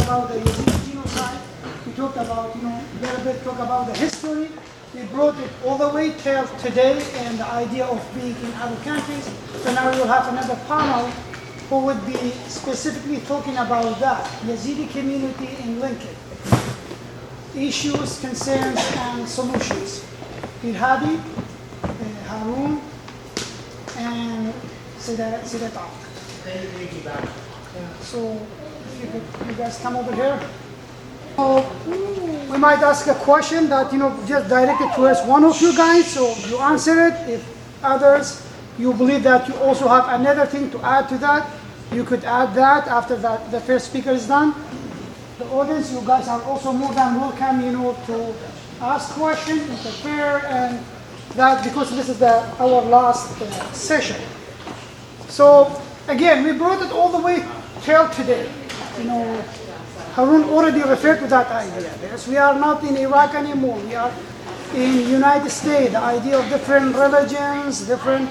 about the Yazidi genocide. We talked about, a little bit talk about the history. We brought it all the way till today and the idea of being in other countries. So now we will have another panel who would be specifically talking about that, Yazidi community in Lincoln. Issues, concerns, and solutions. Pir Hadi, Harron, and Sidat. So if you guys come over here. So we might ask a question that just directed towards one of you guys, so you answer it. If others you believe that you also have another thing to add to that, you could add that after that the first speaker is done. The audience, you guys are also more than welcome, to ask questions, interfere, and that because this is our last session. So again, we brought it all the way till today. Harron already referred to that idea. Yes, we are not in Iraq anymore. We are in the United States. The idea of different religions, different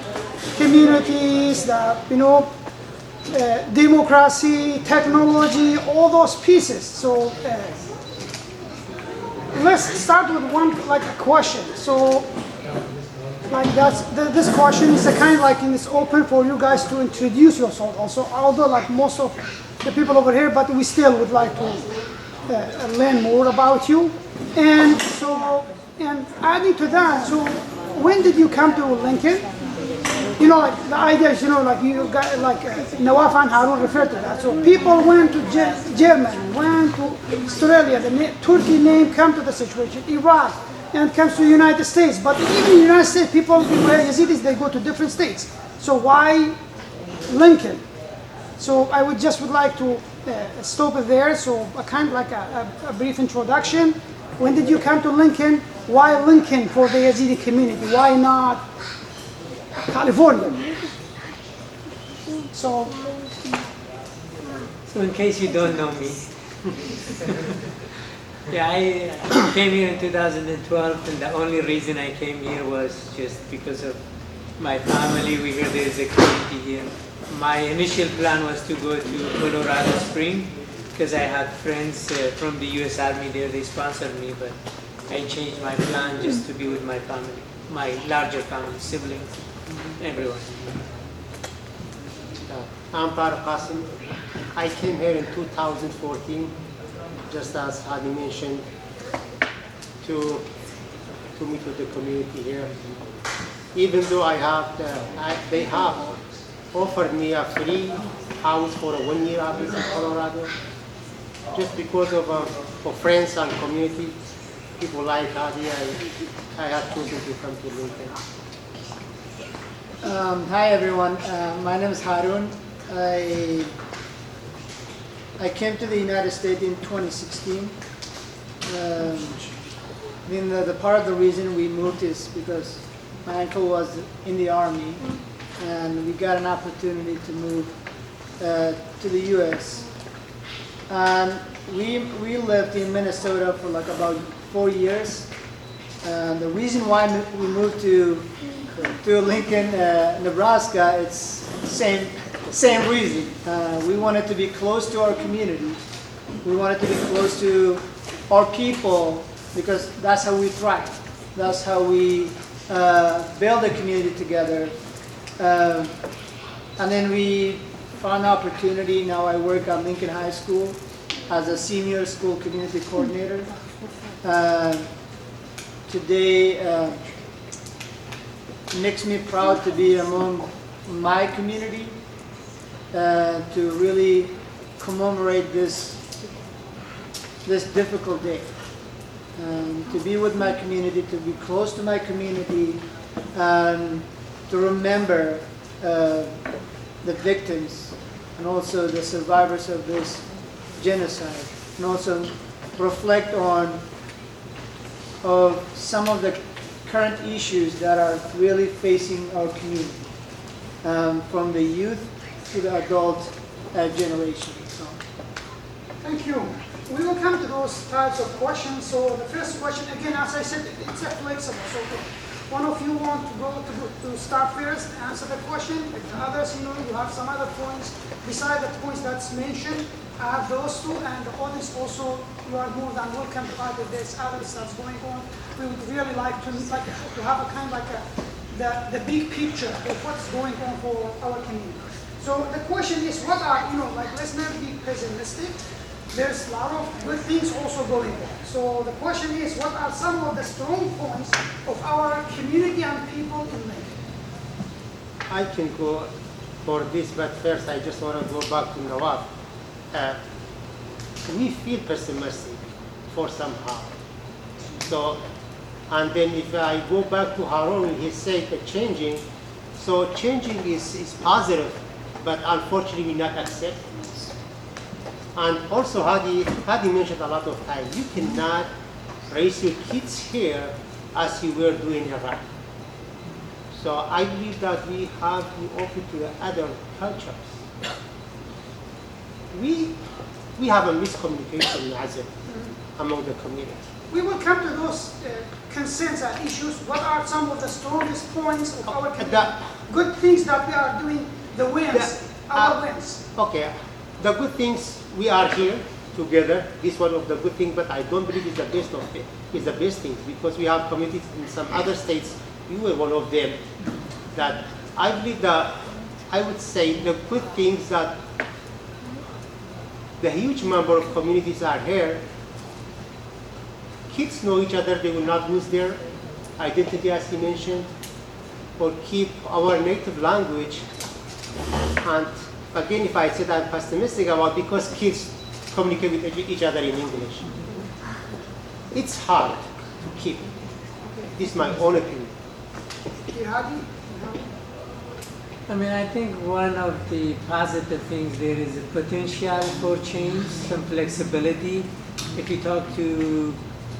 communities, democracy, technology, all those pieces. So let's start with one a question. So this question is it's open for you guys to introduce yourself also, although most of the people over here, but we still would like to learn more about you. And so, and adding to that, so when did you come to Lincoln? The idea is, you got, Nawaf and Harron referred to that. So people went to Germany, went to Australia, Turkey name come to the situation, Iraq, and comes to the United States. But even in the United States, people Yazidis, they go to different states. So why Lincoln? So I would like to stop it there. So a brief introduction. When did you come to Lincoln? Why Lincoln for the Yazidi community? Why not California? So in case you don't know me, yeah, I came here in 2012, and the only reason I came here was just because of my family. We hear there is a community here. My initial plan was to go to Colorado Springs because I had friends from the U.S. Army there. They sponsored me, but I changed my plan just to be with my family, my larger family, siblings, everyone. I'm Tariq Qassim. I came here in 2014, just as Hadi mentioned, to meet with the community here. Even though they have offered me a free house for a 1 year I in Colorado, just because of friends and community, people like Hadi, I have chosen to come to Lincoln. Hi everyone, my name is Harron. I came to the United States in 2016. The part of the reason we moved is because my uncle was in the army, and we got an opportunity to move to the U.S. And we lived in Minnesota for about 4 years. The reason why we moved to Lincoln, Nebraska, it's same reason. We wanted to be close to our community. We wanted to be close to our people because that's how we thrive. That's how we build a community together. And then we found an opportunity. Now I work at Lincoln High School as a senior school community coordinator. Today makes me proud to be among my community, to really commemorate this difficult day. To be with my community, to be close to my community, and to remember the victims and also the survivors of this genocide, and also reflect on some of the current issues that are really facing our community, from the youth to the adult generation. So. Thank you. We will come to those types of questions. So the first question, again, as I said, it's a flexible. So one of you want to start first, answer the question. If the others, you have some other points beside the points that's mentioned, I have those two, and the audience also, you are more than welcome to add if there's others that's going on. We would really like to have a kind of like the big picture of what's going on for our community. So the question is, what are, let's not be pessimistic. There's a lot of good things also going on. So the question is, what are some of the strong points of our community and people in Lincoln? I can go for this, but first I just want to go back to Nawab. We feel pessimistic for somehow. So, and then if I go back to Harron, he said that changing, so changing is positive, but unfortunately we not accept. And also Hadi mentioned a lot of times, you cannot raise your kids here as you were doing in Iraq. So I believe that we have to be open to the other cultures. We have a miscommunication among the community. We will come to those concerns and issues. What are some of the strongest points of our community? Good things that we are doing, the wins, our wins. Okay, the good things, we are here together. This is one of the good things, but I don't believe it's the best of it. It's the best things because we have communities in some other states. You were one of them. That I believe that I would say the good things that the huge number of communities are here. Kids know each other. They will not lose their identity, as he mentioned, or keep our native language. And again, if I said I'm pessimistic about because kids communicate with each other in English. It's hard to keep. This is my own opinion. Pir Hadi? I mean, I think one of the positive things there is a potential for change, some flexibility. If you talk to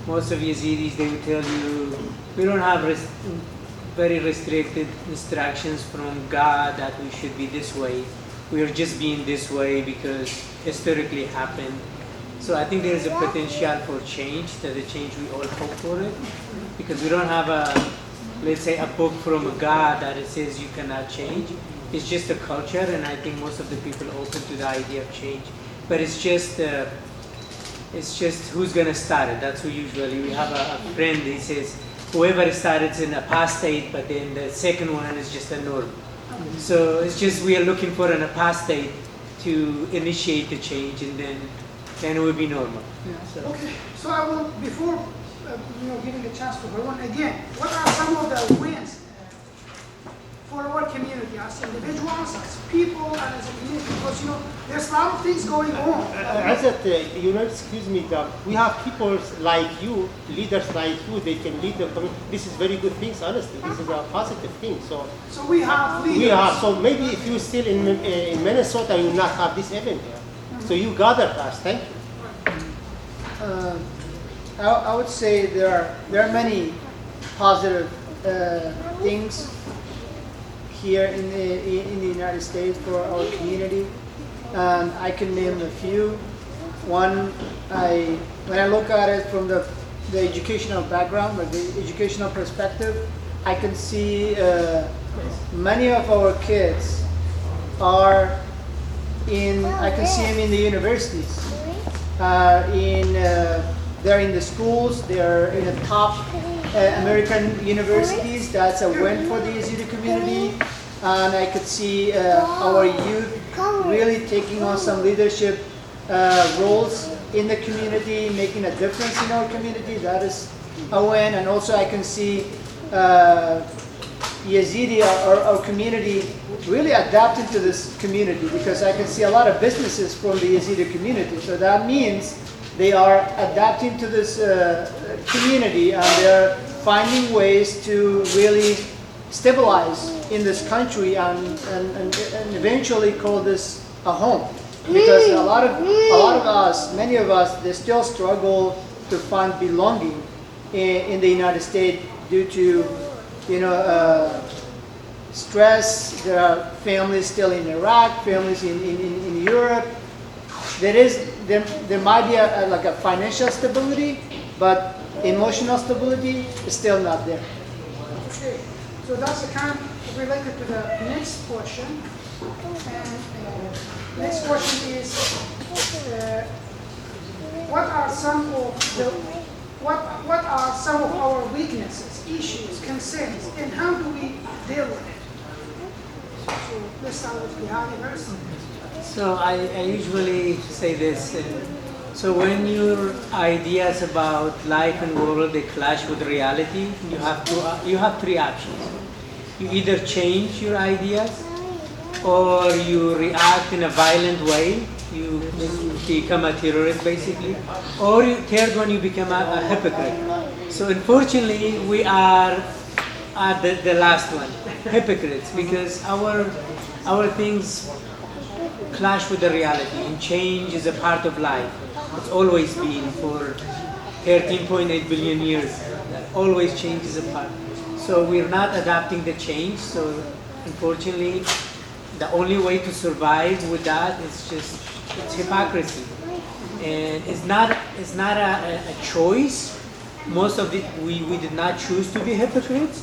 most of Yazidis, they will tell you, we don't have very restricted instructions from God that we should be this way. We are just being this way because historically happened. So I think there is a potential for change, that the change we all hope for it, because we don't have let's say a book from God that it says you cannot change. It's just a culture, and I think most of the people are open to the idea of change. But it's just who's gonna start it. That's who usually, we have a friend, he says, whoever started is an apostate, but then the second one is just a norm. So it's just, we are looking for an apostate to initiate the change, and then it will be normal. Yeah. So. Okay, so I will, before giving a chance to Harron again, what are some of the wins for our community as individuals, as people, and as a community? Because there's a lot of things going on. Excuse me, we have people like you, leaders like you, they can lead the community. This is very good things, honestly. This is a positive thing. So we have leaders. We have. So maybe if you're still in Minnesota, you will not have this event here. So you gathered us. Thank you. I would say there are many positive things here in the United States for our community, and I can name a few. One, when I look at it from the educational background, or the educational perspective, I can see many of our kids are I can see them in the universities, they're in the schools, they're in the top American universities. That's a win for the Yazidi community. And I could see our youth really taking on some leadership roles in the community, making a difference in our community. That is a win. And also I can see Yazidi, our community, really adapting to this community, because I can see a lot of businesses from the Yazidi community. So that means they are adapting to this community, and they're finding ways to really stabilize in this country and eventually call this a home. Because a lot of us, many of us, they still struggle to find belonging in the United States due to, stress. There are families still in Iraq, families in Europe. There might be like a financial stability, but emotional stability is still not there. Okay, so that's kind of related to the next question. And next question is, what are some of our weaknesses, issues, concerns, and how do we deal with it? So let's start with Pir Hadi first. So I usually say this. So when your ideas about life and world they clash with reality, you have three options. You either change your ideas, or you react in a violent way. You become a terrorist basically, or third one you become a hypocrite. So unfortunately we are at the last one, hypocrites, because our things clash with the reality, and change is a part of life. It's always been for 13.8 billion years. Always change is a part. So we're not adapting the change. So unfortunately, the only way to survive with that is it's hypocrisy, and it's not a choice. Most of it we did not choose to be hypocrites,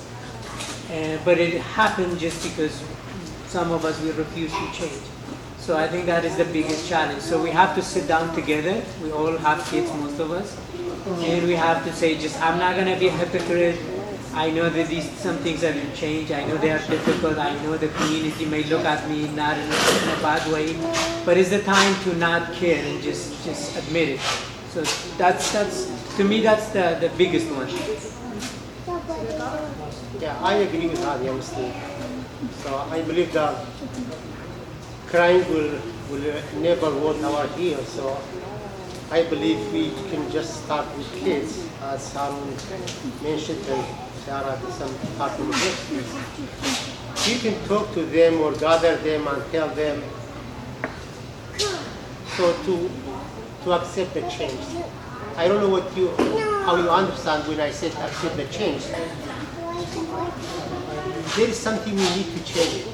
but it happened just because some of us we refuse to change. So I think that is the biggest challenge. So we have to sit down together. We all have kids, most of us, and we have to say, I'm not gonna be a hypocrite. I know that some things have changed. I know they are difficult. I know the community may look at me not in a bad way, but it's the time to not care and just admit it. So that's to me that's the biggest one. Yeah, I agree with Hadi, honestly. So I believe that crime will never walk our heel. So I believe we can just start with kids, as Harron mentioned, and Sarah to some part of the book. You can talk to them or gather them and tell them so to accept the change. I don't know how you understand when I said accept the change. There is something we need to change.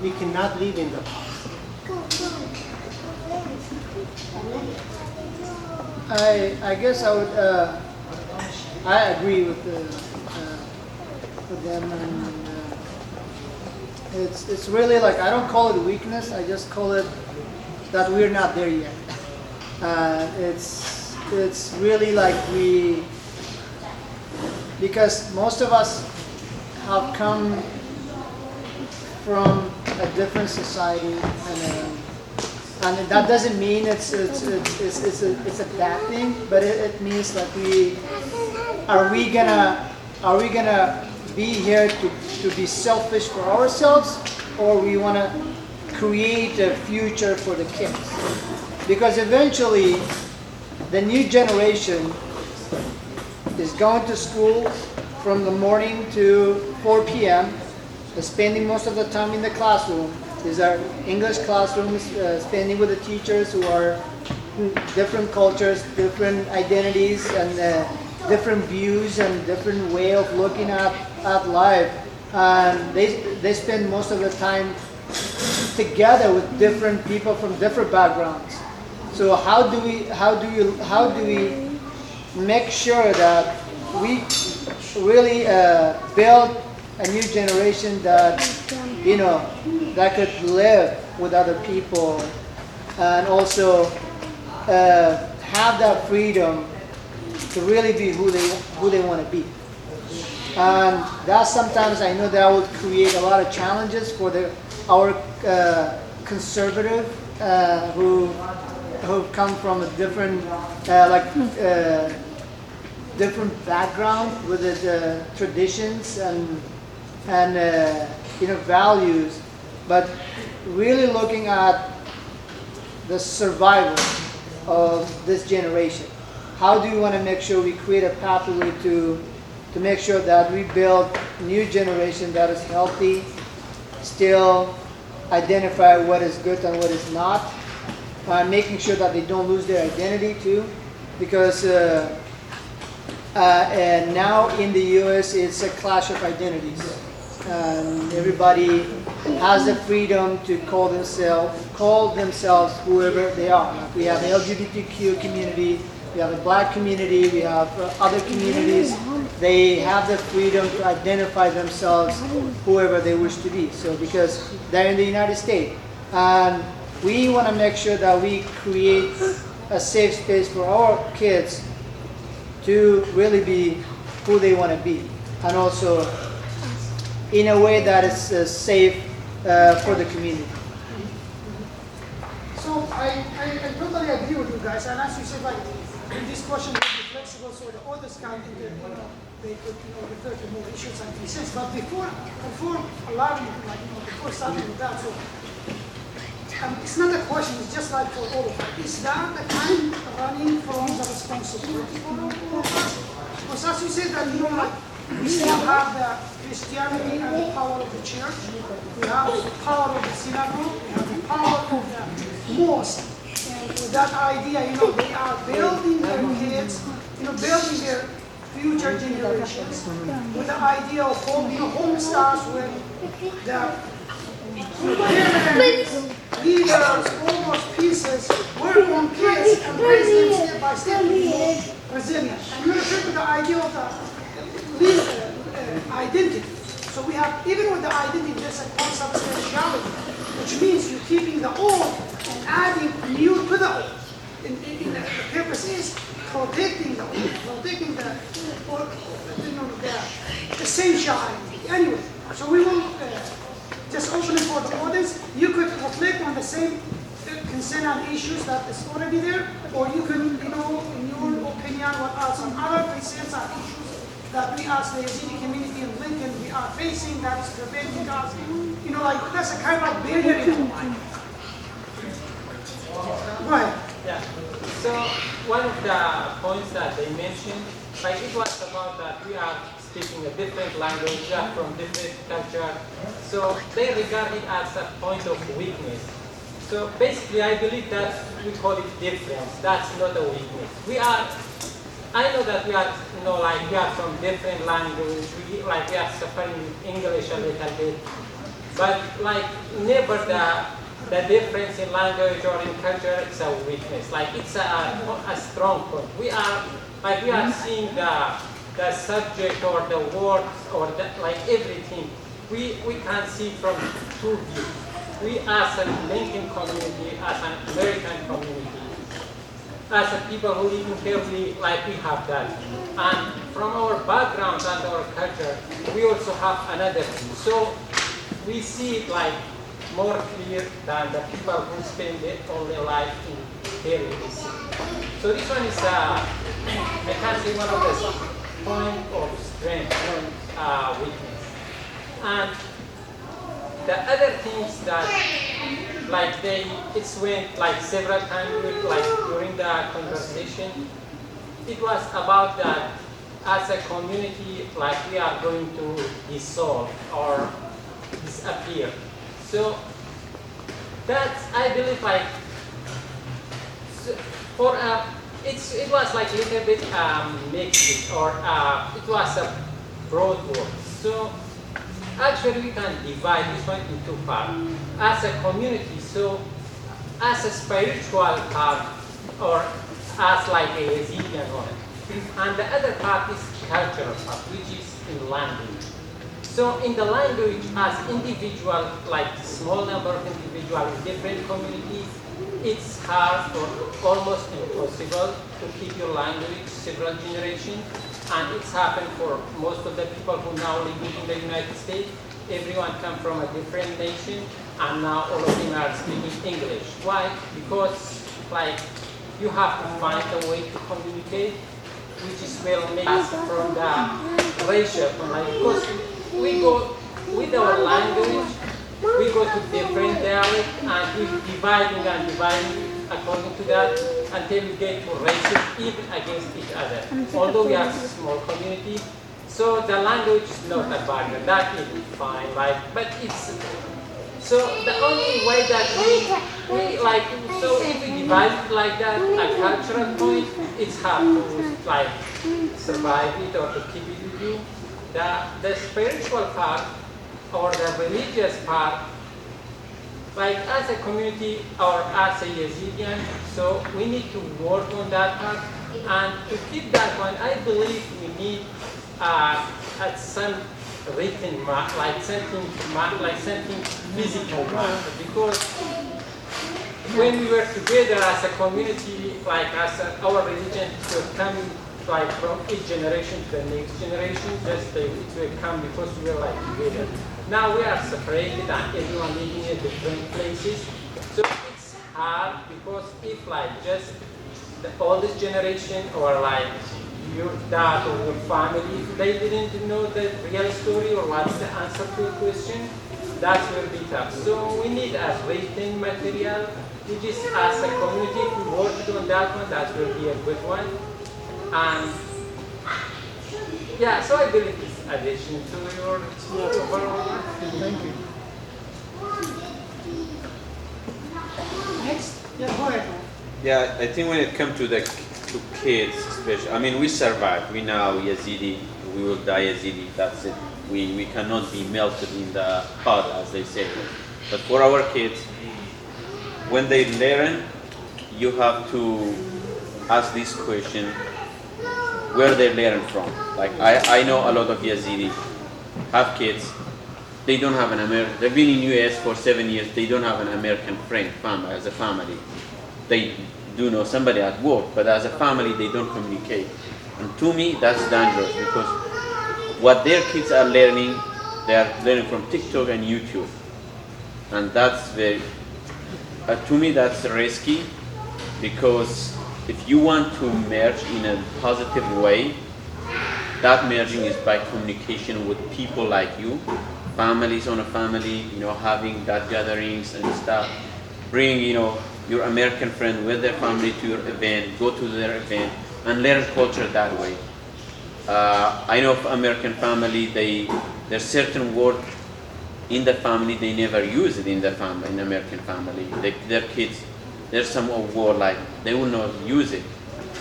We cannot live in the past. I guess I would. I agree with them, and it's really like I don't call it weakness. I just call it that we're not there yet. It's really like because most of us have come from a different society, and that doesn't mean it's a bad thing, but it means that are we gonna be here to be selfish for ourselves, or we want to create a future for the kids? Because eventually the new generation is going to school from the morning to 4 p.m., spending most of the time in the classroom. These are English classrooms, spending with the teachers who are different cultures, different identities, and different views and different way of looking at life. And they spend most of the time together with different people from different backgrounds. So how do we make sure that we really build a new generation that that could live with other people, and also have that freedom to really be who they want to be? And that sometimes I know that will create a lot of challenges for our conservative who come from a different different background with the traditions and values, but really looking at the survival of this generation. How do we want to make sure we create a pathway to make sure that we build a new generation that is healthy, still identify what is good and what is not, making sure that they don't lose their identity too, because and now in the U.S. it's a clash of identities. Everybody has the freedom to call themselves whoever they are. Like we have the LGBTQ community, we have the black community, we have other communities, they have the freedom to identify themselves whoever they wish to be. So because they're in the United States, and we want to make sure that we create a safe space for our kids to really be who they want to be, and also in a way that is safe for the community. So I totally agree with you guys, and as you said, like, this question will be flexible, so the others can, they could, refer to more issues and concerns. But before allowing, before starting with that, so it's not a question, it's just like for all of us. Is that the kind running from the responsibility for all of us? Because as you said, that, we still have the Christianity and the power of the church. We have the power of the synagogue. We have the power of the mosque. And with that idea, they are building their kids, building their future generations with the idea of home starts with the parents, leaders, all those pieces work on kids and raise them step by step to be more resilient. And you refer to the idea of the identity. So we have, even with the identity, there's a concept of spirituality, which means you're keeping the old and adding new to the old. The purpose is protecting the old, protecting the sunshine. Anyway, so we will just open it for the audience. You could reflect on the same concern and issues that is already there, or you can, in your opinion, what are some other concerns and issues that we as the Yazidi community in Lincoln we are facing that is preventing us, that's a kind of barrier in our mind. Go ahead. Yeah. So one of the points that they mentioned, it was about that we are speaking a different language, we are from different culture. So they regard it as a point of weakness. So basically, I believe that we call it difference. That's not a weakness. I know that we are, we are from different language. We are suffering with English a little bit, but never the difference in language or in culture is a weakness. It's a strong point. We are seeing the subject or the words or everything. We can see from two views. We as a Lincoln community, as an American community, as a people who live in carefully, we have that. And from our background and our culture, we also have another view. So we see it more clear than the people who spend their only life in Paris. So this one is, I can say, one of the point of strength, weakness. And the other things that, it went several times, during the conversation, it was about that as a community, we are going to dissolve or disappear. So that's, I believe, it was little bit mixed, or it was a broad word. So actually, we can divide this one into parts. As a community, so as a spiritual part, or as a Yazidi one. And the other part is cultural part, which is in language. So in the language, as individual, small number of individuals in different communities, it's hard or almost impossible to keep your language several generations. And it's happened for most of the people who now live in the United States. Everyone comes from a different nation, and now all of them are speaking English. Why? Because you have to find a way to communicate, which is made from the racial, because we go with our language, we go to different dialects, and we're dividing and dividing according to that until we get to races even against each other. Although we are a small community, so the language is not a barrier. That is fine, but it's so the only way that we so if we divide it like that, a cultural point, it's hard to survive it or to keep it with you. The spiritual part or the religious part, like as a community or as a Yazidian, so we need to work on that part. And to keep that one, I believe we need at some written mark, like something physical mark, because when we were together as a community, like as our religion was coming like from each generation to the next generation, just it will come because we were like together. Now we are separated and everyone living in different places. So it's hard because if like just the oldest generation or like your dad or your family, if they didn't know the real story or what's the answer to a question, that will be tough. So we need a written material, which is as a community, if we work on that one, that will be a good one. And yeah, so I believe it's addition to your overall. Thank you. Next, yeah, go ahead. Yeah, I think when it comes to kids, especially, I mean, we survive. We now Yazidi, we will die Yazidi. That's it. We cannot be melted in the pot, as they say. But for our kids, when they learn, you have to ask this question: where they learn from? Like I know a lot of Yazidi have kids. They don't have an American. They've been in US for 7 years. They don't have an American friend, family as a family. They do know somebody at work, but as a family, they don't communicate. And to me, that's dangerous because what their kids are learning, they are learning from TikTok and YouTube. And that's very, to me, that's risky because if you want to merge in a positive way, that merging is by communication with people like you, families on a family, having that gatherings and stuff, bring, your American friend with their family to your event, go to their event, and learn culture that way. I know of American family, there's certain word in the family, they never use it in the family, in American family. Their kids, there's some word like, they will not use it.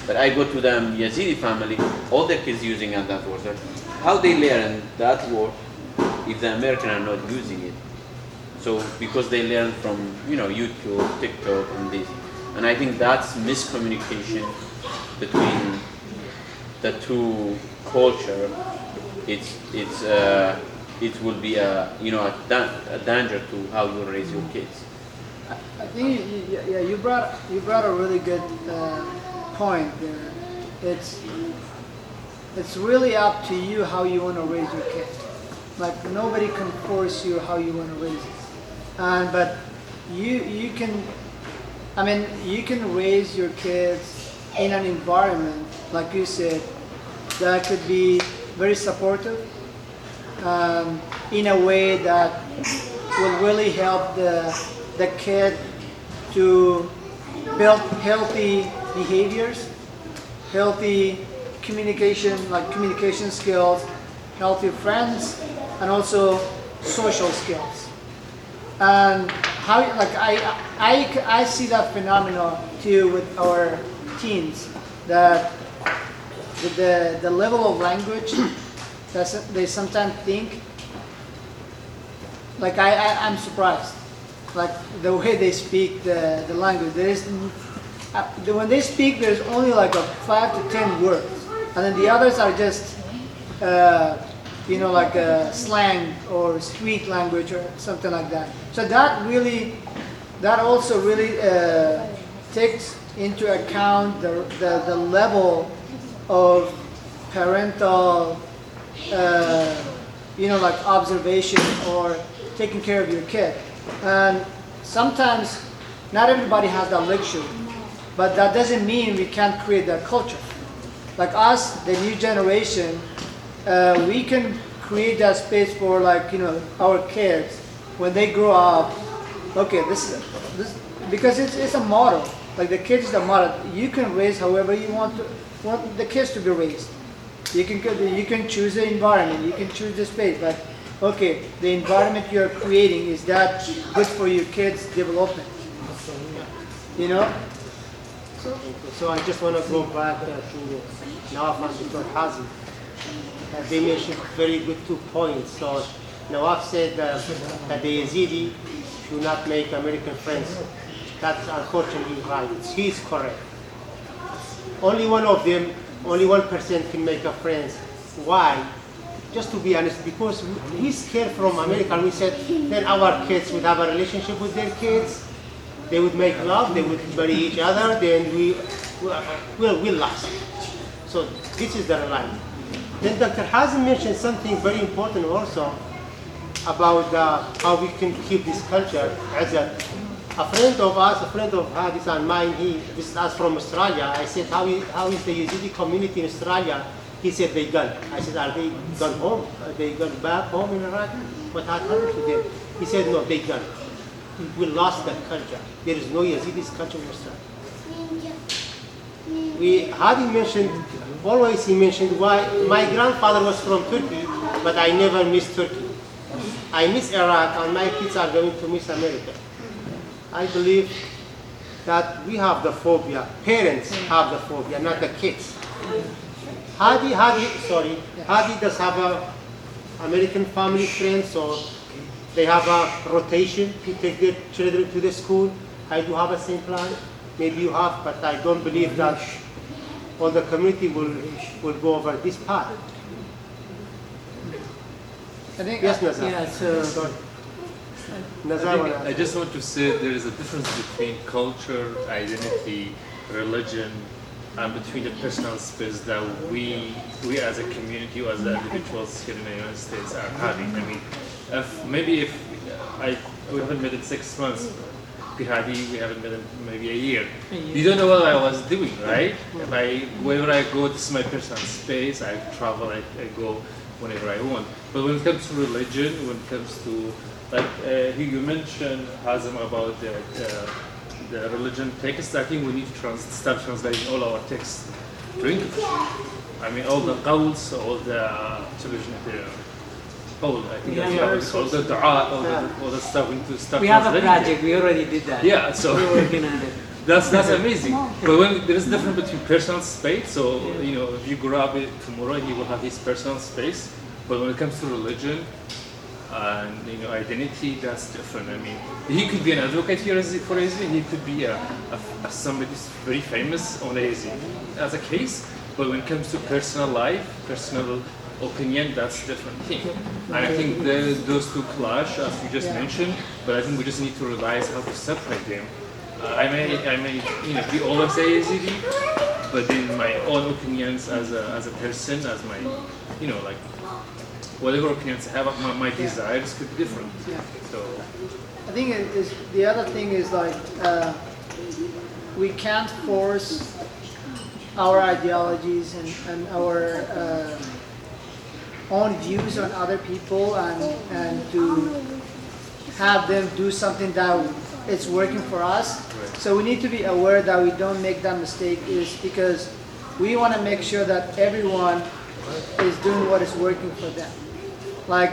But I go to the Yazidi family, all the kids using that word. So how they learn that word if the Americans are not using it? So because they learn from YouTube, TikTok, and this, and I think that's miscommunication between the two culture. It will be a danger to how you raise your kids. I think you brought a really good point there. It's really up to you how you want to raise your kids. Like nobody can force you how you want to raise it. But you can raise your kids in an environment, like you said, that could be very supportive, in a way that will really help the kid to build healthy behaviors, healthy communication, like communication skills, healthy friends, and also social skills. And how, like I see that phenomenon too with our teens, that the level of language that they sometimes think, like I'm surprised, like the way they speak the language. There is, when they speak, there's only like 5 to 10 words, and then the others are just like a slang or street language or something like that. So that also really takes into account the level of parental, like observation or taking care of your kid. And sometimes not everybody has that luxury, but that doesn't mean we can't create that culture. Like us, the new generation, we can create that space for our kids when they grow up. Okay, this because it's a model. Like the kids is the model. You can raise however you want the kids to be raised. You can choose the environment. You can choose the space. But okay, the environment you are creating, is that good for your kids' development? So I just want to go back to Nawaf and Dr. Hazim. They mentioned very good 2 points. So Nawaf said that the Yazidi do not make American friends. That's unfortunately right. He's correct. Only one of them, only 1% can make a friends. Why? Just to be honest, because we scared from America. We said then our kids would have a relationship with their kids. They would make love. They would marry each other. Then we lost. So this is the reality. Then Dr. Hazim mentioned something very important also about how we can keep this culture. As a friend of us, a friend of Hadi's and mine, he visited us from Australia. I said, how is the Yazidi community in Australia? He said, they gone. I said, are they gone home? Are they gone back home in Iraq? What happened to them? He said, no, they gone. We lost that culture. There is no Yazidi culture in Australia. Hadi mentioned, always he mentioned why my grandfather was from Turkey, but I never miss Turkey. I miss Iraq and my kids are going to miss America. I believe that we have the phobia, parents have the phobia, not the kids. Hadi does have a American family friends, so they have a rotation to take their children to the school. I do have a same plan. Maybe you have, but I don't believe that all the community will go over this path. I think, Yes, Nazar. Yeah, so Sorry. I Nazar, think I just want to say there is a difference between culture, identity, religion, and between the personal space that we as a community, as individuals here in the United States are having. I mean, we haven't met in 6 months. Pir Hadi, we haven't met in maybe a year. You don't know what I was doing, right? Wherever I go, this is my personal space. I travel, I go whenever I want. But when it comes to religion, when it comes to, like you mentioned, Hazem, about the religion text, I think we need to start translating all our texts to English. I mean, all the qawls, all the television, I think that's all the dua, all the stuff we need to start we have a translating. project. We already did that. Yeah, so We're working on it. that's amazing. But when there is a difference between personal space, so you know, if you grab it tomorrow, he will have his personal space. But when it comes to religion and identity, that's different. I mean, he could be an advocate here for Yazid. He could be somebody who's very famous on Yazid as a case. But when it comes to personal life, personal opinion, that's a different thing. And I think those two clash, as you just mentioned. But I think we just need to realize how to separate them. I may be always a Yazidi, but then my own opinions as a person, as my like whatever opinions I have, my desires could be different. Yeah. So I think the other thing is like we can't force our ideologies and our own views on other people and to have them do something that is working for us. Right. So we need to be aware that we don't make that mistake, is because we want to make sure that everyone is doing what is working for them. Like,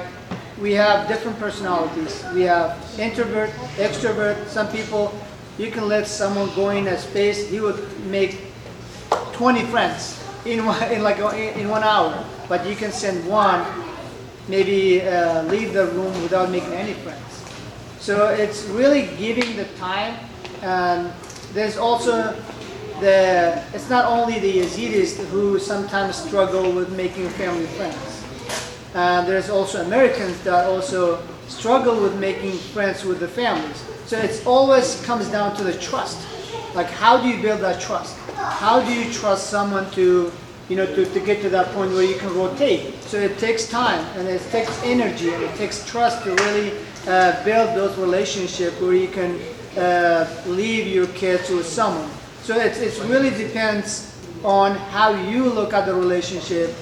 we have different personalities. We have introvert, extrovert. Some people, you can let someone go in a space, he would make 20 friends in 1 hour. But you can send one, maybe leave the room without making any friends. So it's really giving the time, and there's also it's not only the Yazidis who sometimes struggle with making family friends. There's also Americans that also struggle with making friends with the families. So it always comes down to the trust. Like, how do you build that trust? How do you trust someone to get to that point where you can rotate? So it takes time, and it takes energy, and it takes trust to really build those relationships where you can leave your kids with someone. So it really depends on how you look at the relationship,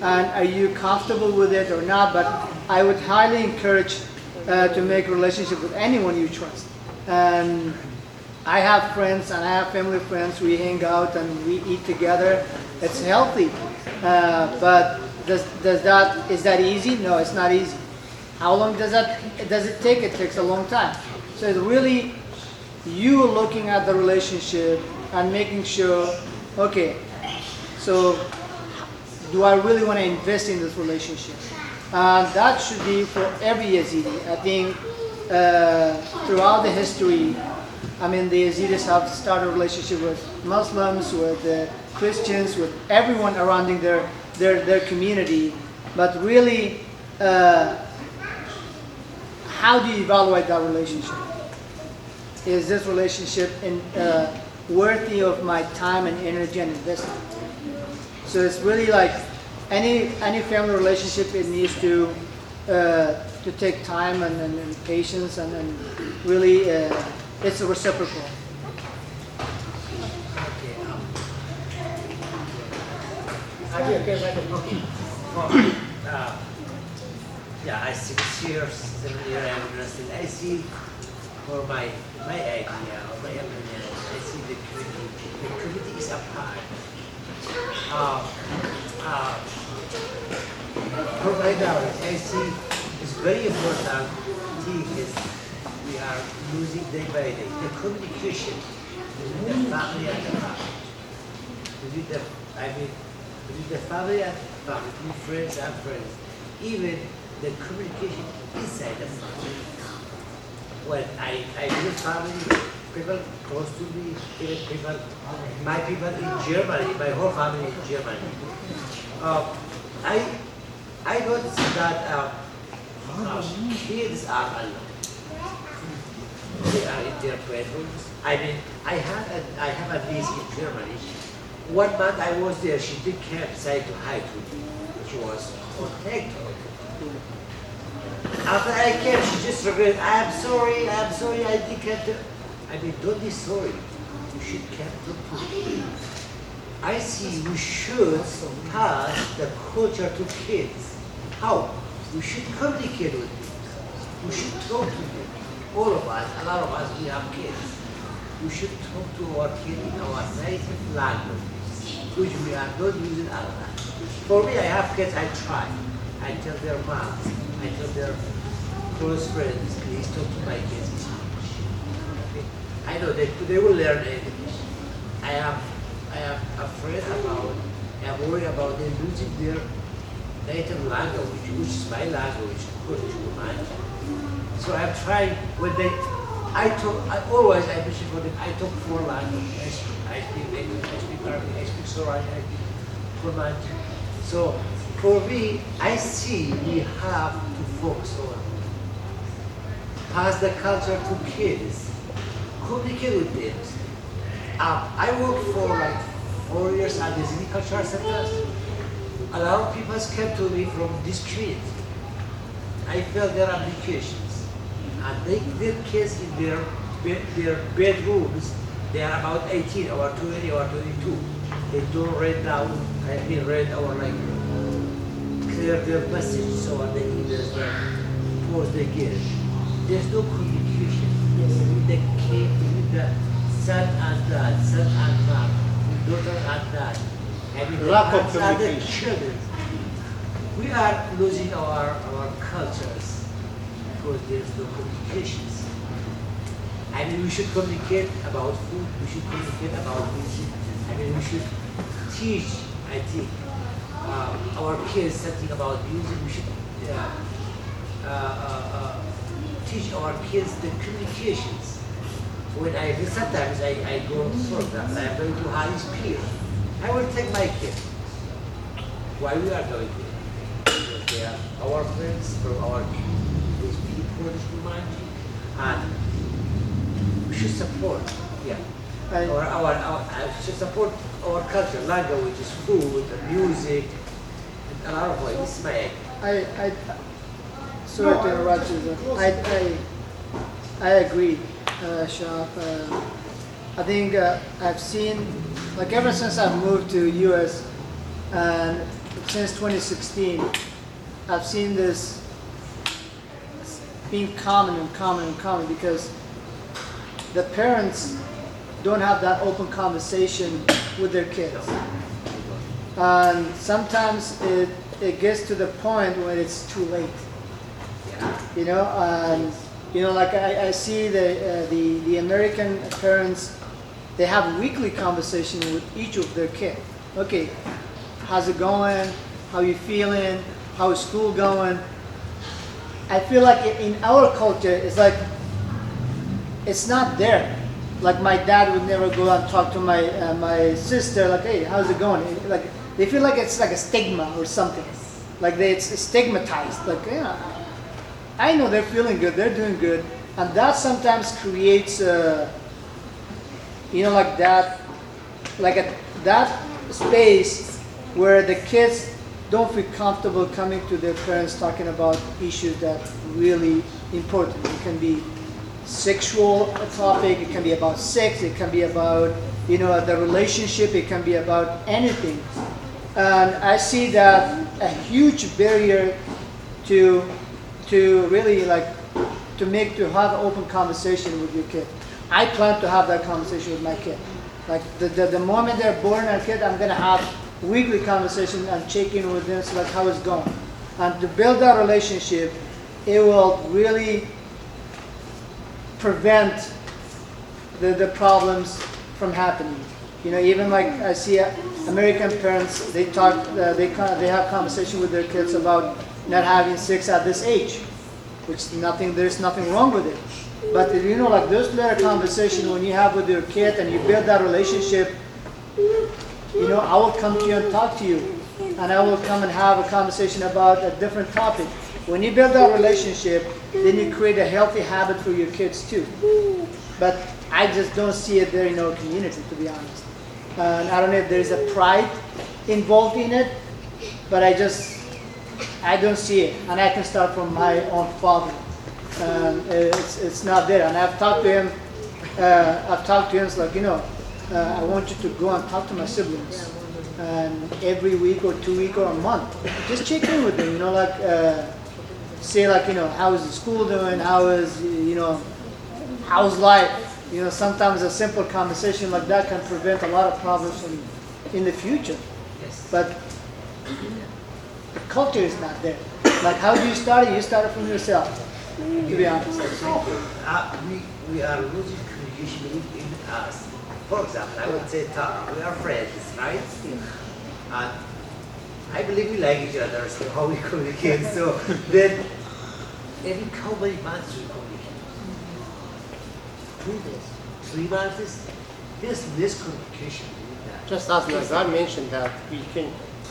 and are you comfortable with it or not. But I would highly encourage to make a relationship with anyone you trust. And I have friends and I have family friends. We hang out and we eat together. It's healthy. But is that easy? No, it's not easy. How long does it take? It takes a long time. So it's really you looking at the relationship and making sure, okay, so do I really want to invest in this relationship? That should be for every Yazidi. I think throughout the history, I mean, the Yazidis have started a relationship with Muslims, with Christians, with everyone around in their community. But really, how do you evaluate that relationship? Is this relationship worthy of my time and energy and investment? So it's really like any family relationship. It needs to take time and patience and really it's a reciprocal. Yeah, I 6 years, 7 years I'm interested. I see for my idea or my opinion, I see the community is apart. For right now, I see it's very important thing is we are losing day by day. The communication between the family and the family. Between the family and family, between friends and friends. Even the communication inside the family. When I visit family, people close to me, even people, my people in Germany, my whole family in Germany. I noticed that kids are alone. They are in their bedrooms. I mean, I have a niece in Germany. 1 month I was there, she did camp, decided to hide with me. She was protected. After I came, she just regretted, I'm sorry, I did camp. I mean, don't be sorry. You should camp too. I see we should pass the culture to kids. How? We should communicate with them. We should talk to them. All of us, a lot of us, we have kids. We should talk to our kids in our native language, which we are not using a lot. For me, I have kids, I try. I tell their moms, I tell their close friends, please talk to my kids in English. Okay? I know they will learn English. I am afraid about, I am worried about them losing their native language, which is my language, Kurdish Romantic. So I'm trying, when they, I mention for them, I talk 4 languages. I speak English, I speak Arabic, I speak Sorani, I speak Romantic. So for me, I see we have to focus on pass the culture to kids, communicate with them. I worked for like 4 years at the City Cultural Centers. A lot of people came to me from this community. I felt their applications, and their kids in their bedrooms, they are about 18 or 20 or 22. They don't read down, read or like clear their message so they emails their post they get. There's no communication with the kid, with the son and mom, with daughter and dad. Lack of the other communication. children. We are losing our cultures because there's no communications. I mean, we should communicate about food, we should communicate about music. I mean, we should teach, I think, our kids something about music. We should teach our kids the communications. When sometimes I go for that, I'm going to Hadi's Pir. I will take my kid. Why we are going there? Because they are our friends from our community. These people humanity, and we should support. Yeah. Should support our culture, languages, food, music, and a lot of ways. This is my idea. Sorry to interrupt you. I agree, Shah. I think I've seen, like ever since I moved to US and since 2016, I've seen this being common because the parents don't have that open conversation with their kids. And sometimes it gets to the point when it's too late. Like I see the American parents, they have weekly conversation with each of their kids. Okay, how's it going? How you feeling? How is school going? I feel like in our culture, it's like, it's not there. Like my dad would never go and talk to my sister, like, hey, how's it going? Like, they feel like it's like a stigma or something. Like it's stigmatized. Like, yeah, I know they're feeling good, they're doing good. And that sometimes creates, like that, that space where the kids don't feel comfortable coming to their parents talking about issues that really important. It can be sexual topic, it can be about sex, it can be about the relationship, it can be about anything. And I see that a huge barrier to really to have an open conversation with your kid. I plan to have that conversation with my kid. Like the moment they're born a kid, I'm gonna have weekly conversation and check in with them, so like how it's going. And to build that relationship, it will really prevent the problems from happening. Even like I see American parents, they have conversation with their kids about not having sex at this age, which there's nothing wrong with it. But like those little conversation when you have with your kid and you build that relationship, I will come to you and talk to you, and I will come and have a conversation about a different topic. When you build that relationship, then you create a healthy habit for your kids too. But I just don't see it there in our community, to be honest. And I don't know if there is a pride involved in it, but I don't see it. And I can start from my own father. It's not there. And I've talked to him. It's like, I want you to go and talk to my siblings. And every week or 2 weeks or a month, just check in with them. Say like, how is the school doing? How's life? Sometimes a simple conversation like that can prevent a lot of problems in the future. But the culture is not there. Like, how do you start it? You start it from yourself, to be honest. We are losing communication in us. For example, I would say, we are friends, right? And I believe we like each other, so how we communicate. So then, every how many months we communicate? 2 days, 3 months. There's miscommunication. Just as Nazar mentioned that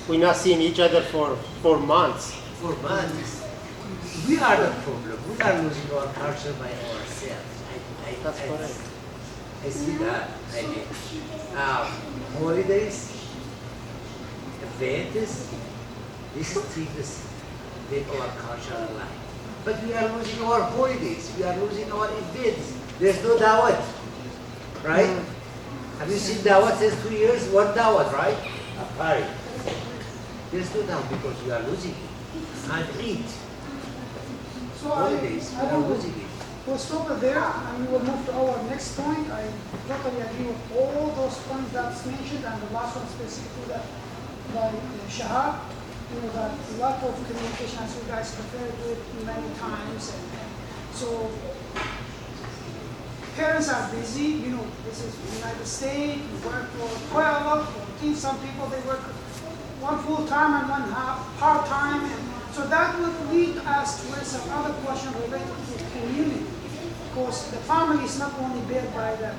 we're not seeing each other for months. For months. We are the problem. We are losing our culture by ourselves. That's correct. I see that. Holidays, events, this things make our culture alive. But we are losing our holidays. We are losing our events. There's no dawat, right? Have you seen dawat since 2 years? One dawat, right? A party. There's no dawat because we are losing it. And eat. So Holidays, we are losing it. We'll stop it there and we will move to our next point. I totally agree with all those points that's mentioned, and the last one specifically that by Shahab. That a lot of communication, as you guys referred to it many times. And so parents are busy. This is the United States. We work for 12, 14. Some people, they work one full-time and one part-time. And so that would lead us to some other question related to community. Because the family is not only built by the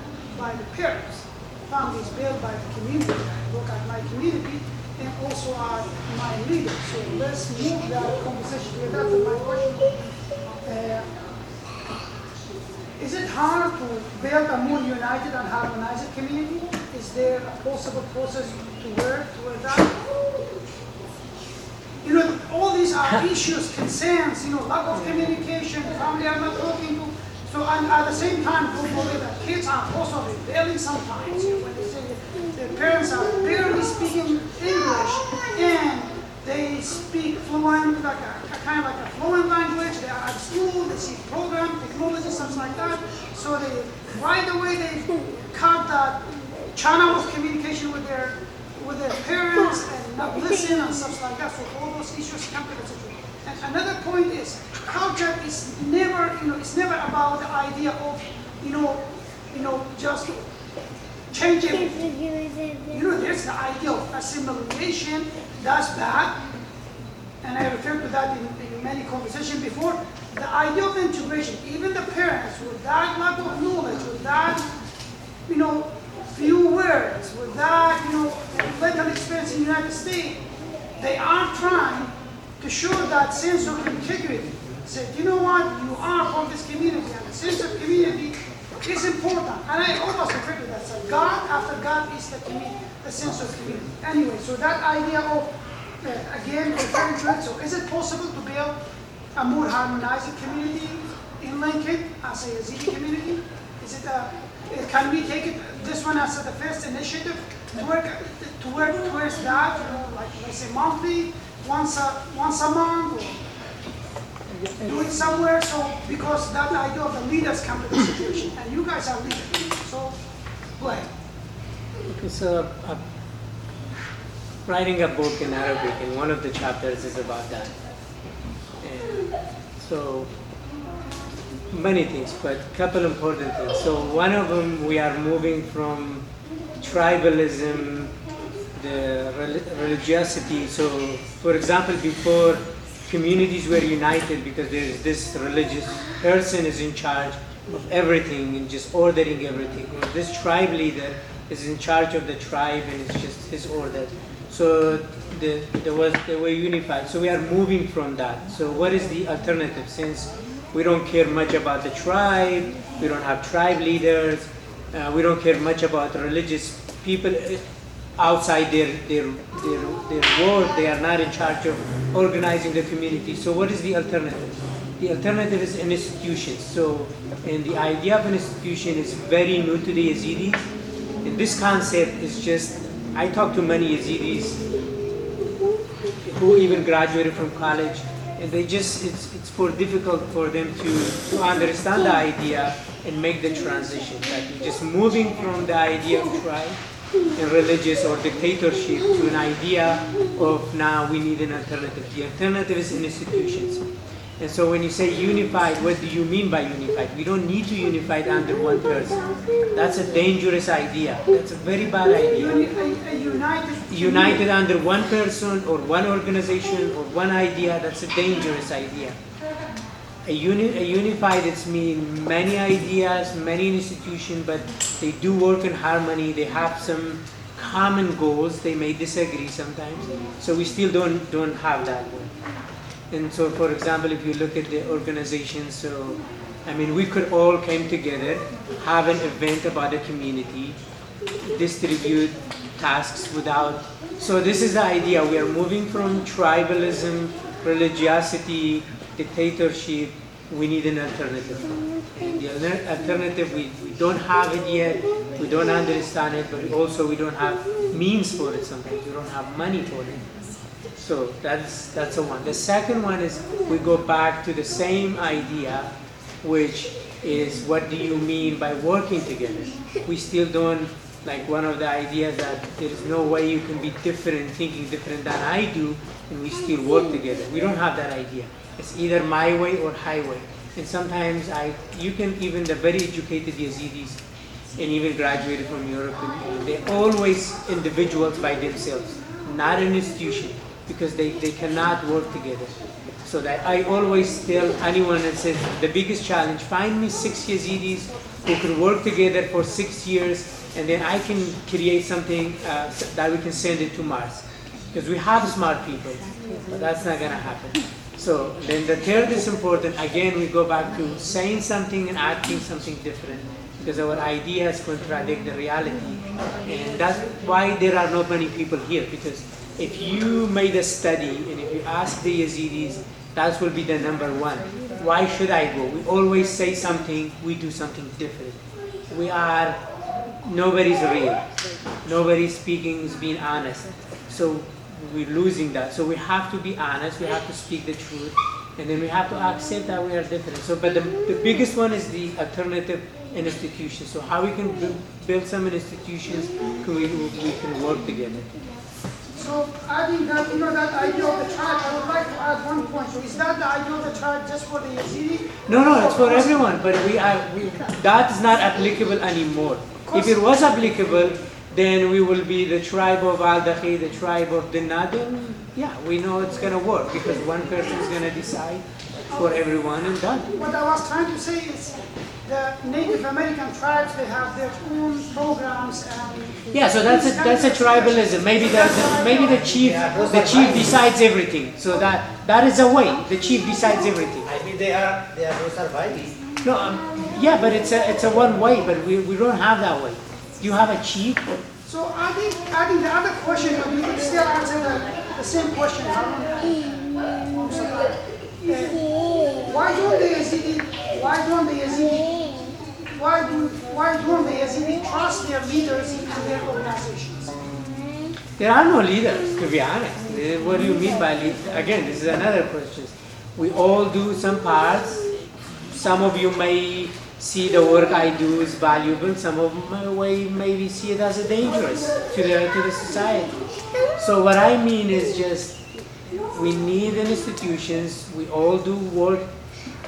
parents. The family is built by the community. I look at my community and also are my leaders. So let's move that conversation. That's my question. Is it hard to build a more united and harmonized community? Is there a possible process to work toward that? All these are issues, concerns, lack of communication, family are not talking to. So, and at the same time, hopefully the kids are also rebelling sometimes. When they say their parents are barely speaking English and they speak fluent, like a kind of like a fluent language. They are at school, they see program, technology, something like that. So they right away they cut that channel of communication with their parents and not listen and stuff like that. So all those issues come to the situation. And another point is culture is never, it's never about the idea of, just change everything. There's the idea of assimilation. That's bad. And I referred to that in many conversations before. the idea of integration, even the parents with that lack of knowledge, with that, few words, with that, little experience in the United States, they are trying to show that sense of integrity. Say, you know what, you are from this community, and the sense of community is important. And I almost refer to that. So God after God is the community, the sense of community. Anyway, so that idea of, again, referring to it, so is it possible to build a more harmonized community in Lincoln as a Yazidi community? Is it can we take this one as the first initiative to work towards that? Like let's say monthly, once a month, or do it somewhere. So because that idea of the leaders come to the situation, and you guys are leaders. So go ahead. Okay, so writing a book in Arabic, and one of the chapters is about that. And so many things, but a couple important things. So one of them, we are moving from tribalism, the religiosity. So for example, before communities were united because there is this religious person is in charge of everything and just ordering everything. Or this tribe leader is in charge of the tribe and it's just his order. So they were unified. So we are moving from that. So what is the alternative? Since we don't care much about the tribe, we don't have tribe leaders, we don't care much about religious people outside their world. They are not in charge of organizing the community. So what is the alternative? The alternative is an institution. So, and the idea of an institution is very new to the Yazidis. And this concept is just, I talk to many Yazidis who even graduated from college, and they just, it's for difficult for them to understand the idea and make the transition. Like just moving from the idea of tribe and religious or dictatorship to an idea of now we need an alternative. The alternative is in institutions. And so when you say unified, what do you mean by unified? We don't need to unify it under one person. That's a dangerous idea. That's a very bad idea. United under one person or one organization or one idea, that's a dangerous idea. A unified, it's mean many ideas, many institutions, but they do work in harmony. They have some common goals. They may disagree sometimes. So we still don't have that one. And so, for example, if you look at the organization, so, I mean, we could all come together, have an event about the community, distribute tasks without, so this is the idea. We are moving from tribalism, religiosity, dictatorship. We need an alternative. And the alternative, we don't have it yet, we don't understand it, but also we don't have means for it sometimes. We don't have money for it. So that's the one. The second one is we go back to the same idea, which is what do you mean by working together? We still don't, like one of the ideas that there is no way you can be different, thinking different than I do, and we still work together. We don't have that idea. It's either my way or highway. And sometimes you can, even the very educated Yazidis, and even graduated from Europe, they're always individuals by themselves, not an institution, because they cannot work together. So that I always tell anyone that says, the biggest challenge, find me 6 Yazidis who can work together for 6 years, and then I can create something that we can send it to Mars. Because we have smart people, but that's not gonna happen. So then the third is important. Again, we go back to saying something and acting something different, because our ideas contradict the reality. And that's why there are not many people here, because if you made a study and if you ask the Yazidis, that will be the number one. Why should I go? We always say something, we do something different. Nobody's real. Nobody's speaking is being honest. So we're losing that. So we have to be honest, we have to speak the truth, and then we have to accept that we are different. So, but the biggest one is the alternative institutions. So how we can build some institutions, we can work together. So adding that, that idea of the tribe, I would like to add one point. So is that the idea of the tribe just for the Yazidi? No, it's for everyone, but that is not applicable anymore. If it was applicable, then we will be the tribe of Al-Dakhi, the tribe of Dinadin. Yeah, we know it's going to work because one person is going to decide for everyone and done. What I was trying to say is the Native American tribes, they have their own programs and Yeah, so that's a tribalism. Maybe the chief decides everything. So that is a way. The chief decides everything. I mean, they are no surviving. No, yeah, but it's a one way. But we don't have that way. You have a chief. so I think the other question, we could still answer the same question. Harron. Why don't the Yazidi trust their leaders and their organizations? There are no leaders, to be honest. What do you mean by lead? Again, this is another question. We all do some parts. Some of you may see the work I do is valuable. Some of my way maybe see it as a dangerous to the society. So what I mean is just we need institutions. We all do work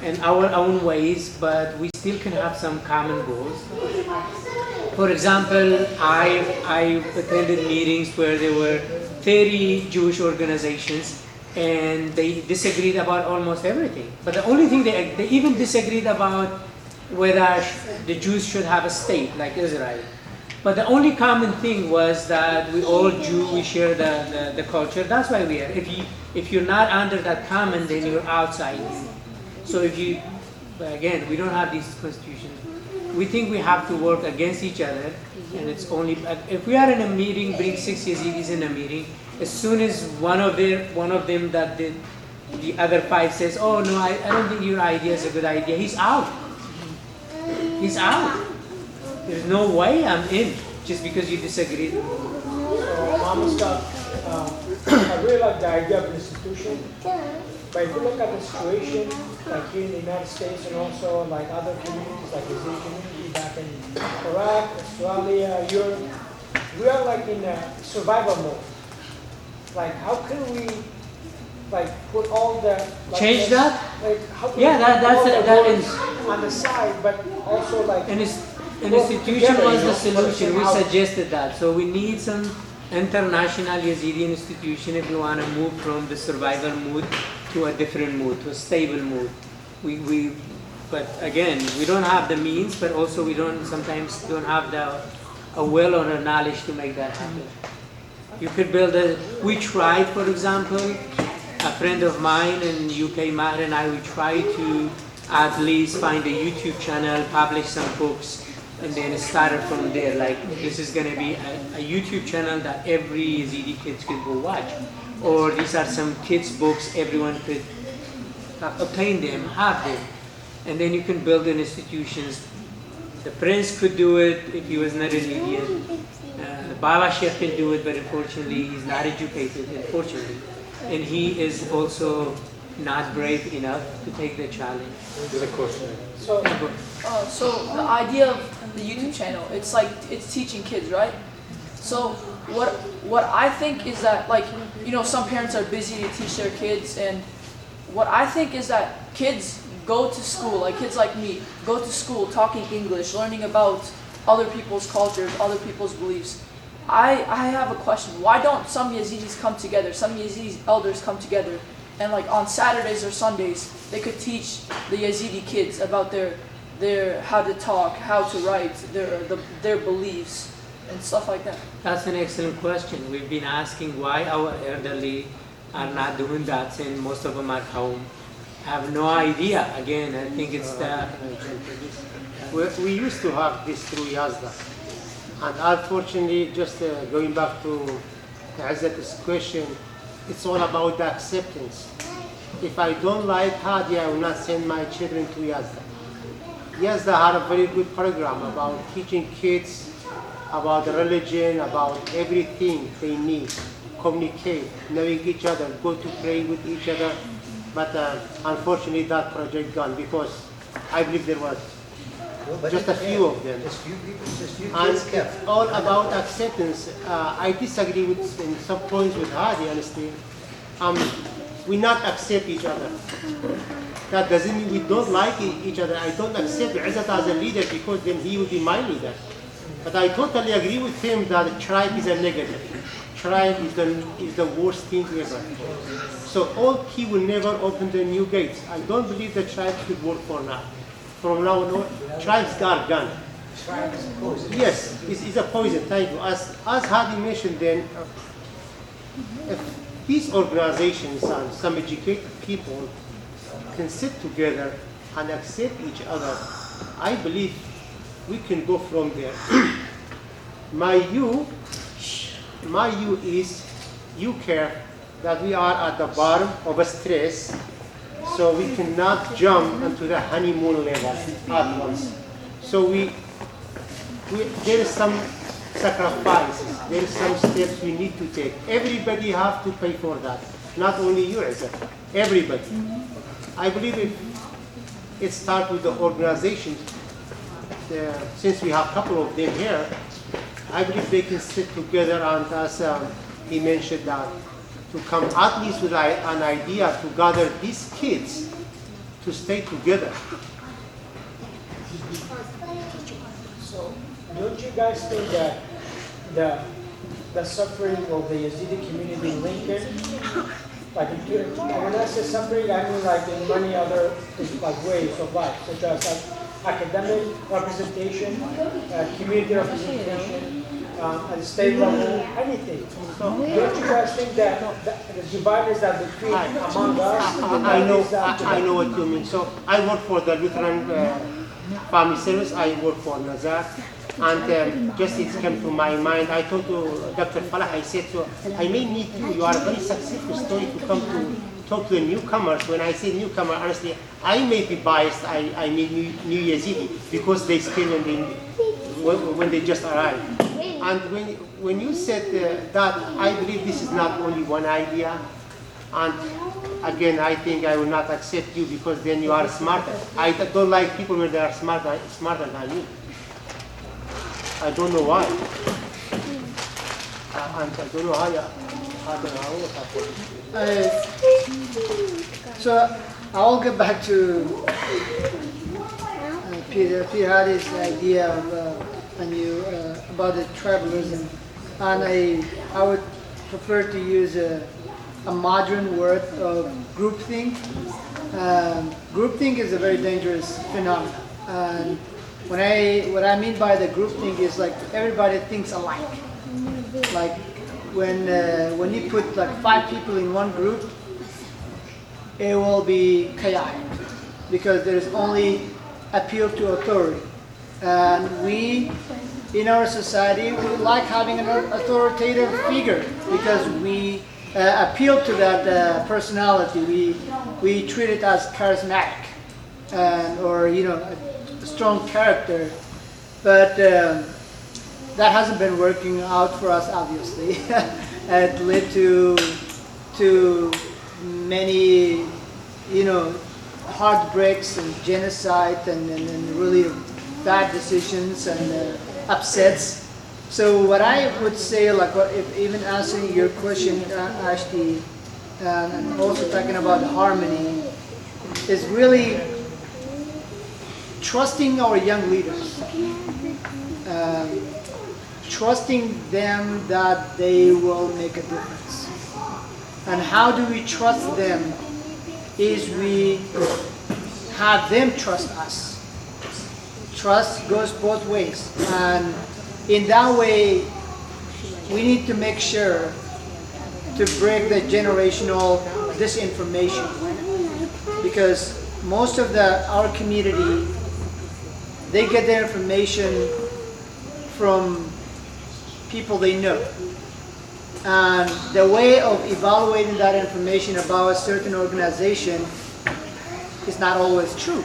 in our own ways, but we still can have some common goals. For example, I attended meetings where there were 30 Jewish organizations and they disagreed about almost everything. But the only thing they even disagreed about whether the Jews should have a state like Israel. But the only common thing was that we all Jew, we share the culture. That's why we are. If you're not under that common, then you're outside. So again, we don't have these constitutions. We think we have to work against each other, and it's only if we are in a meeting, bring 6 Yazidis in a meeting. As soon as one of them that the other 5 says, "Oh no, I don't think your idea is a good idea," he's out. He's out. There's no way I'm in just because you disagree. Mama Scott, I really like the idea of institution, but if you look at the situation, like here in the United States and also like other communities, like the Yazidi community back in Iraq, Australia, Europe, we are like in a survival mode. Like, how can we like put all the like, Change that? Like, how can Yeah, we put all the that words is. on the side, but also like. An work institution together, was you the know, solution. We how- suggested that. So we need some international Yazidi institution if we want to move from the survival mood to a different mood, to a stable mood. But again, we don't have the means, but also we sometimes don't have a will or a knowledge to make that happen. You could we tried, for example, a friend of mine in UK, Maher and I, we tried to at least find a YouTube channel, publish some books, and then it started from there. Like, this is going to be a YouTube channel that every Yazidi kids could go watch. Or these are some kids' books, everyone could obtain them, have them. And then you can build an institutions. The prince could do it if he was not an idiot. Baba Sheikh can do it, but unfortunately he's not educated, unfortunately. And he is also not brave enough to take the challenge. There's a question. So, So the idea of the YouTube channel, it's like it's teaching kids, right? So what I think is that, like, you know, some parents are busy to teach their kids, and what I think is that kids go to school, like kids like me, go to school talking English, learning about other people's cultures, other people's beliefs. I have a question. Why don't some Yazidis come together, some Yazidi elders come together, and like on Saturdays or Sundays, they could teach the Yazidi kids about their how to talk, how to write, their beliefs, and stuff like that. That's an excellent question. We've been asking why our elderly are not doing that, and most of them are home. I have no idea. Again, I think it's We used to have this through Yazda. And unfortunately, just going back to Azzat's question, it's all about the acceptance. If I don't like Hadi, I will not send my children to Yazda. Yazda had a very good program about teaching kids about religion, about everything they need, communicate, knowing each other, go to pray with each other. But unfortunately, that project gone because I believe there was just a few of them. Just few people, just few And kids kept. it's all about acceptance. I disagree with in some points with Hadi, honestly. We not accept each other. That doesn't mean we don't like each other. I don't accept Izzat as a leader because then he would be my leader. But I totally agree with him that tribe is a negative. tribe is the worst thing ever. So he will never open the new gates. I don't believe the tribe should work for now. From now on, tribes are gone. Yes, it's a poison. Thank you. As Hadi mentioned, then, if these organizations and some educated people can sit together and accept each other, I believe we can go from there. My view is you care that we are at the bottom of a stress, so we cannot jump into the honeymoon level at once. So there is some sacrifices, there is some steps we need to take. Everybody have to pay for that, not only you, everybody. I believe it starts with the organizations. Since we have a couple of them here, I believe they can sit together and, as he mentioned, that to come at least with an idea to gather these kids to stay together. So, don't you guys think that the suffering of the Yazidi community in Lincoln, like when I say suffering, I mean like in many other like ways of life, such as like academic representation, community representation, at the state level, anything. So don't you guys think that the dividers that between among us? I know what you mean. So I work for the Lutheran Family Service. I work for Nazar. And just it came to my mind, I told to Dr. Falah, I said, so I may need you. You are a very successful story to come to talk to the newcomers. When I say newcomer, honestly, I may be biased. I mean new Yazidi because they came when they just arrived. And when you said that, I believe this is not only one idea. And again, I think I will not accept you because then you are smarter. I don't like people when they are smarter than me. I don't know why. And I don't know how. So I'll get back to Pir Hadi's idea of about the tribalism, and I would prefer to use a modern word of groupthink. Groupthink is a very dangerous phenomenon. And what I mean by the groupthink is like everybody thinks alike. Like when you put like 5 people in one group, it will be chaotic because there is only appeal to authority. And we, in our society, we like having an authoritative figure because we appeal to that personality. We treat it as charismatic or a strong character. But that hasn't been working out for us, obviously. It led to many, heartbreaks and genocide and really bad decisions and upsets. So what I would say, like even answering your question, Ashti, and also talking about harmony, is really trusting our young leaders. Trusting them that they will make a difference. And how do we trust them is we have them trust us. Trust goes both ways. And in that way, we need to make sure to break the generational disinformation. Because most of our community, they get their information from people they know. And the way of evaluating that information about a certain organization is not always true.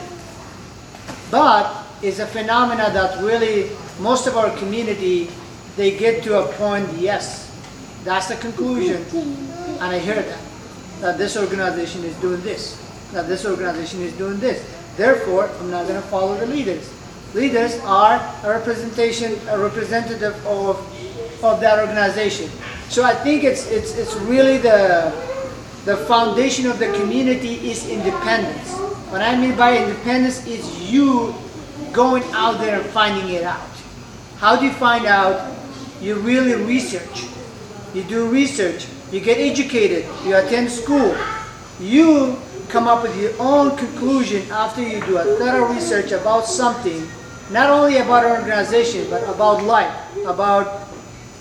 But it's a phenomena that really most of our community, they get to a point, yes, that's the conclusion. And I hear that this organization is doing this, that this organization is doing this. Therefore, I'm not going to follow the leaders. Leaders are a representative of that organization. So I think it's really the foundation of the community is independence. What I mean by independence is you going out there and finding it out. How do you find out? You really research. you do research, you get educated, you attend school, you come up with your own conclusion after you do a thorough research about something, not only about an organization, but about life, about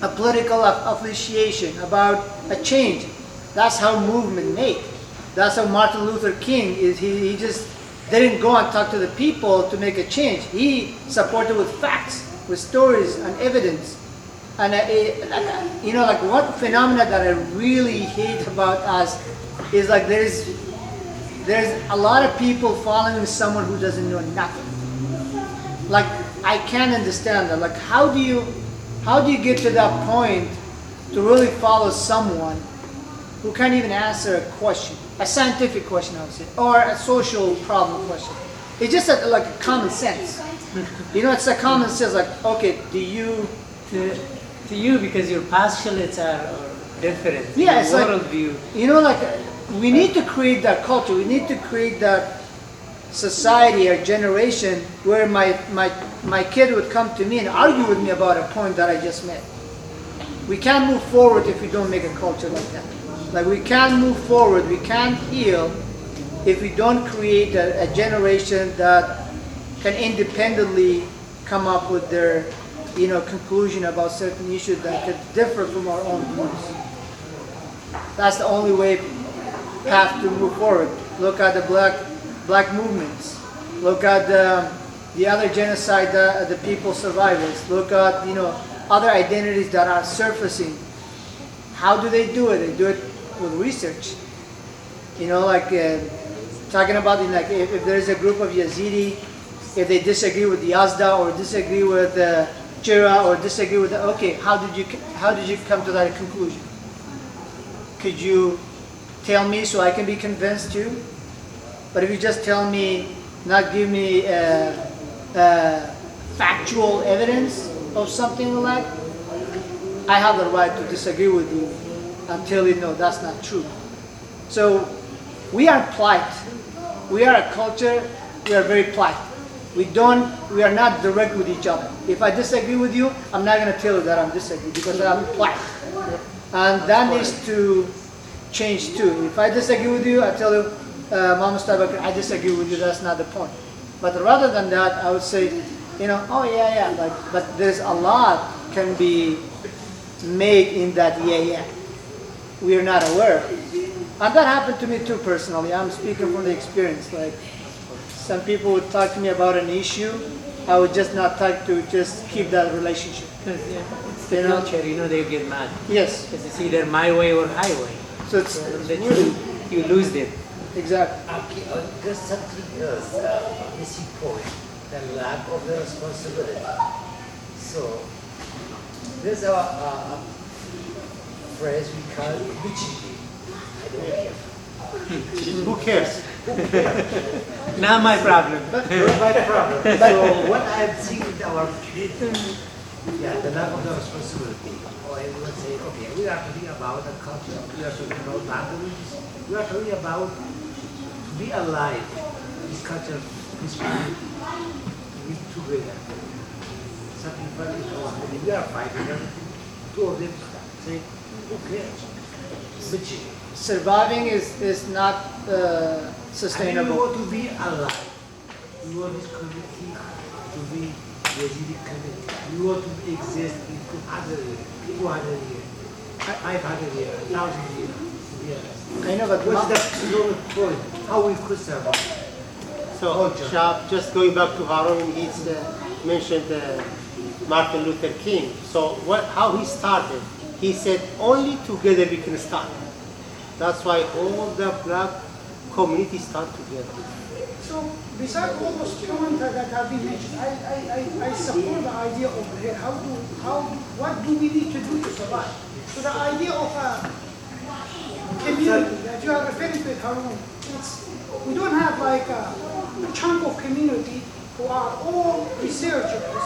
a political affiliation, about a change. That's how movement made. That's how Martin Luther King is. He just didn't go and talk to the people to make a change. He supported with facts, with stories and evidence. And like one phenomena that I really hate about us is like there's a lot of people following someone who doesn't know nothing. Like I can't understand that. Like how do you get to that point to really follow someone who can't even answer a question, a scientific question, I would say, or a social problem question? It's just like a common sense. It's a common sense. Like, okay, do you? To you, because your postulates are different. Yeah, your it's like worldview. we need to create that culture. We need to create that society or generation where my kid would come to me and argue with me about a point that I just made. We can't move forward if we don't make a culture like that. Like we can't move forward, we can't heal if we don't create a generation that can independently come up with their conclusion about certain issues that could differ from our own views. That's the only way path to move forward. Look at the black movements. Look at the other genocide, the people survivors. Look at other identities that are surfacing. How do they do it? They do it with research. Talking about if there is a group of Yazidi, if they disagree with the Yazda or disagree with Jira or disagree with okay, how did you come to that conclusion? Could you tell me so I can be convinced too? But if you just tell me, not give me factual evidence of something like that, I have the right to disagree with you until you know that's not true. So we are polite. We are a culture, we are very polite. We are not direct with each other. If I disagree with you, I'm not going to tell you that I'm disagreeing because I'm polite. And that needs to change too. If I disagree with you, I tell you, Mama Starbuck, I disagree with you, that's not the point. But rather than that, I would say, oh yeah, but there's a lot can be made in that yeah. We are not aware. And that happened to me too personally. I'm speaking from the experience. Like some people would talk to me about an issue, I would just not talk to just keep that relationship. It's the culture, they get mad. Yes. Because it's either my way or highway. So it's Then you lose them. exactly. Okay, there's something else, missing point, the lack of the responsibility. So, there's a phrase we call bitching. I don't care. Who cares? Not my problem. Not my problem. So, what I'm seeing with our kids, the lack of the responsibility. Or everyone say, okay, we are talking about the culture, we are talking about boundaries, we are talking about to be alive, this culture, this community, we together. Something funny is happening. We are fighting everything. Two of them say, who cares? Bitching. Surviving is not sustainable. I mean, we want to be alive. We want this community to be Yazidi community. We want to exist in 200 years, 200 years, 500 years, 1,000 years. Yes. I know, but What's the strong point? How we could survive? So, Shab, just going back to Harron, he mentioned Martin Luther King. So, how he started? He said, only together we can start. That's why all the black communities start together. So, besides all those points that have been mentioned, I support the idea of what do we need to do to survive? So the idea of a community that you are referring to it, Harron, we don't have like a chunk of community who are all researchers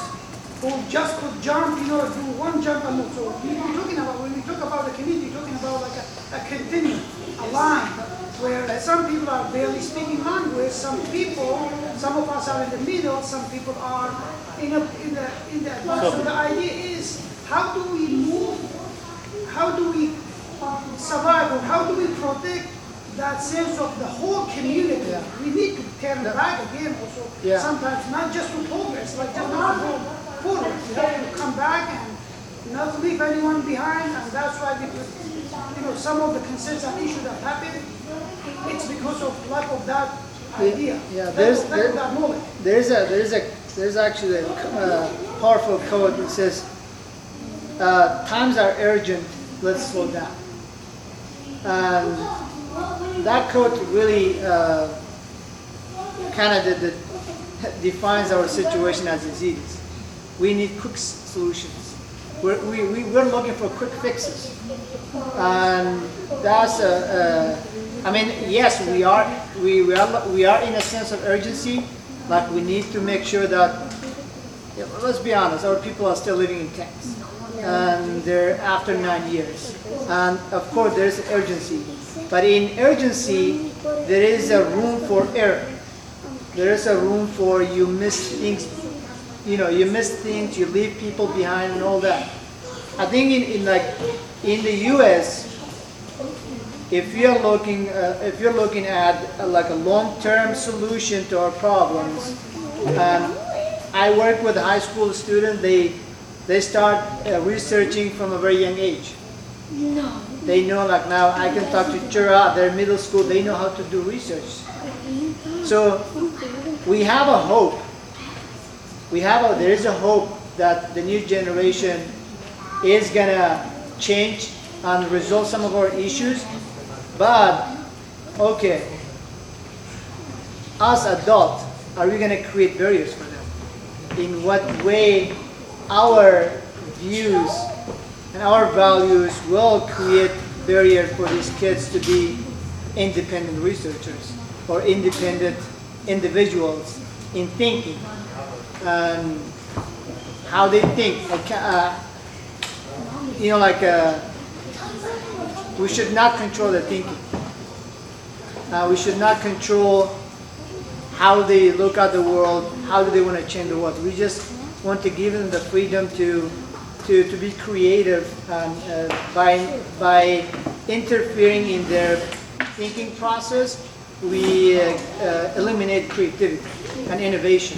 who just could jump, do one jump and move. So when we talk about the community, we're talking about like a continuum, a line, where some people are barely speaking language, some of us are in the middle, some people are in the advanced. So the idea is, how do we how do we survive, or how do we protect that sense of the whole community? Yeah. We need to turn back again also, Yeah. sometimes not just to progress, like just not to go forward. We have to come back and not leave anyone behind, and that's why some of the concerns and issues that happen, it's because of lack of that idea. Yeah, lack there's of that knowledge. there's actually a powerful quote that says, "Times are urgent. Let's slow down." And that quote really kind of defines our situation as Yazidis. We need quick solutions. We're looking for quick fixes, and that's I mean, yes, we are in a sense of urgency. Like, we need to make sure that, let's be honest, our people are still living in tents, and they're after 9 years, and of course there's urgency. But in urgency, there is a room for error. There is a room for you miss things. You miss things, you leave people behind, and all that. I think in the U.S., if you're looking at like a long-term solution to our problems, I work with high school students. They start researching from a very young age. They know, like, now I can talk to Chura, they're middle school, they know how to do research. So we have a hope. There is a hope that the new generation is gonna change and resolve some of our issues. But, okay, as adults, are we gonna create barriers for them? In what way our views and our values will create barrier for these kids to be independent researchers or independent individuals in thinking and how they think. We should not control their thinking. We should not control how they look at the world, how do they want to change the world. We just want to give them the freedom to be creative, and by interfering in their thinking process, we eliminate creativity and innovation.